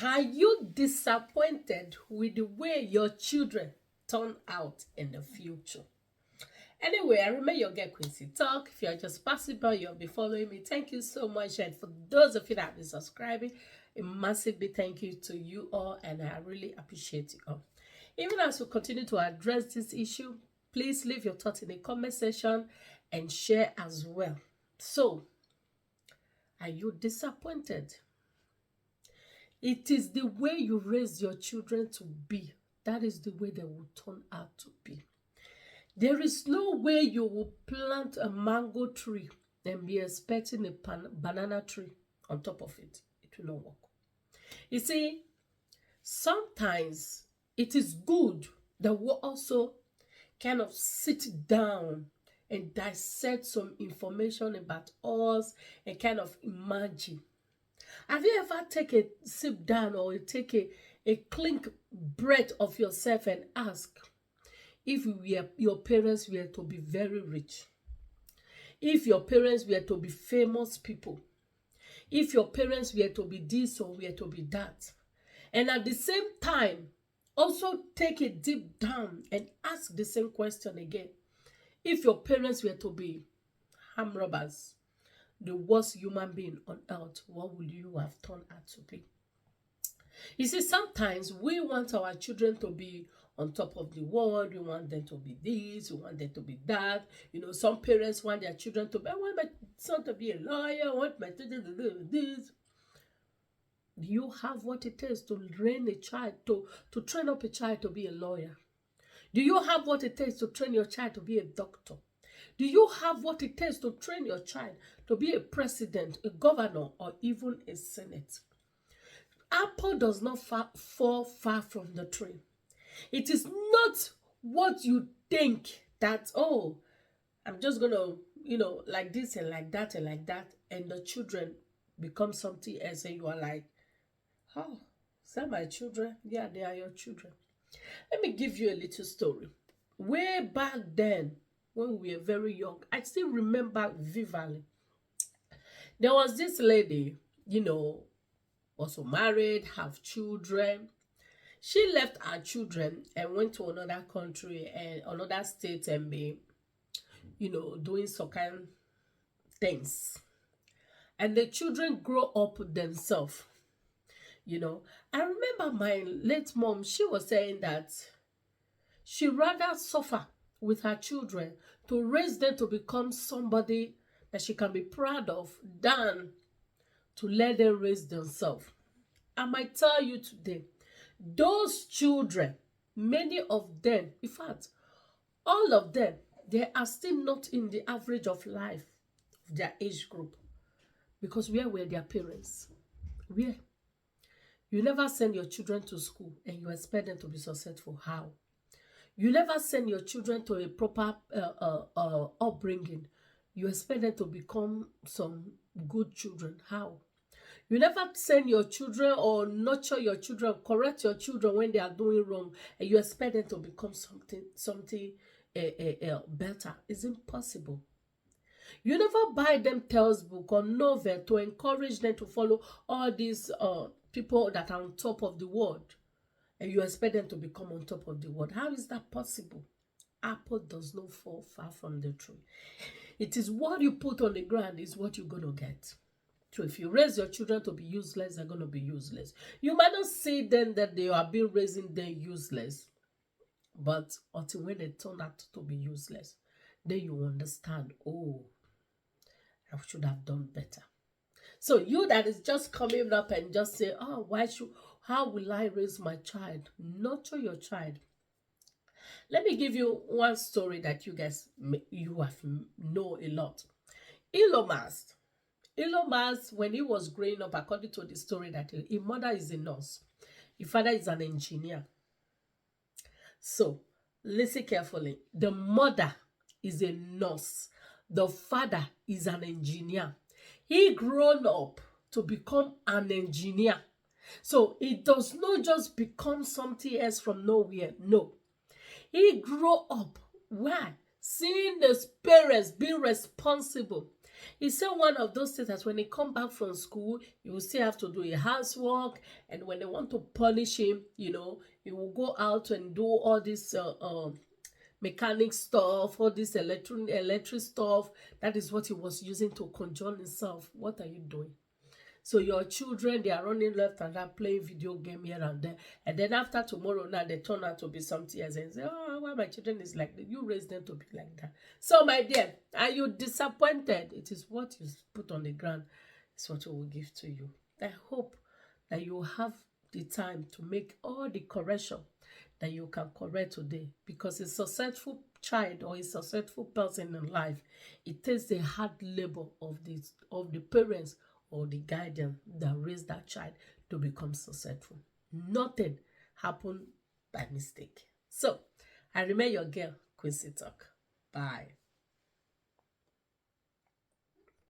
Are you disappointed with the way your children turn out in the future? Anyway, I remember your girl Quincy Talk. If you're just passing by, you'll be following me. Thank you so much. And for those of you that have been subscribing, a massive big thank you to you all. And I really appreciate you all. Even as we continue to address this issue, please leave your thoughts in the comment section and share as well. So, are you disappointed? It is the way you raise your children to be. That is the way they will turn out to be. There is no way you will plant a mango tree and be expecting a banana tree on top of it. It will not work. You see, sometimes it is good that we also kind of sit down and dissect some information about us and kind of imagine. Have you ever taken a sit down or take a clink breath of yourself and ask, if your parents were to be very rich, if your parents were to be famous people, if your parents were to be this or were to be that, and at the same time, also take a deep down and ask the same question again. If your parents were to be armed robbers, the worst human being on earth, what would you have turned out to be? You see, sometimes we want our children to be on top of the world. We want them to be this, we want them to be that. You know, some parents want their children to be, I want my son to be a lawyer, I want my children to do this. Do you have what it takes to train a child, to train up a child to be a lawyer? Do you have what it takes to train your child to be a doctor? Do you have what it takes to train your child to be a president, a governor, or even a senate? Apple does not fall far from the tree. It is not what you think that, oh, I'm just going to, like this and like that and like that, and the children become something else, and you are like, oh, is that my children? Yeah, they are your children. Let me give you a little story. Way back then, when we were very young, I still remember vividly. There was this lady, also married, have children. She left her children and went to another country and another state and be, doing some kind things. And the children grow up themselves. I remember my late mom, she was saying that she rather suffer with her children to raise them to become somebody that she can be proud of than to let them raise themselves. I might tell you today, those children, many of them, in fact, all of them, they are still not in the average of life of their age group. Because where were their parents? Where? You never send your children to school and you expect them to be successful. How? You never send your children to a proper upbringing. You expect them to become some good children. How? You never send your children or nurture your children, correct your children when they are doing wrong, and you expect them to become something better. It's impossible. You never buy them tales book or novel to encourage them to follow all these people that are on top of the world, and you expect them to become on top of the world. How is that possible? Apple does not fall far from the tree. It is what you put on the ground is what you're going to get. So if you raise your children to be useless, they're going to be useless. You might not say then that they are being raising them useless, but until when they turn out to be useless, then you understand, oh, I should have done better. So you that is just coming up and just say, oh, how will I raise my child? Nurture your child. Let me give you one story that you guys, you have know a lot. Elon Musk, when he was growing up, according to the story, that his mother is a nurse, his father is an engineer. So, listen carefully. The mother is a nurse. The father is an engineer. He grown up to become an engineer. So, it does not just become something else from nowhere. No. He grew up. Why? Seeing his parents being responsible. He said one of those things that when he come back from school, you will still have to do a housework, and when they want to punish him, he will go out and do all this mechanic stuff, all this electric stuff. That is what he was using to control himself. What are you doing? So your children, they are running left and right, playing video game here and there. And then after tomorrow, now they turn out to be something else and say, oh, why my children is like that? You raised them to be like that. So my dear, are you disappointed? It is what you put on the ground. It's what we will give to you. I hope that you have the time to make all the correction that you can correct today, because a successful child or a successful person in life, it takes the hard labor of the parents or the guardian that raised that child to become successful. Nothing happened by mistake. So I remain your girl, Quincy Talk. Bye.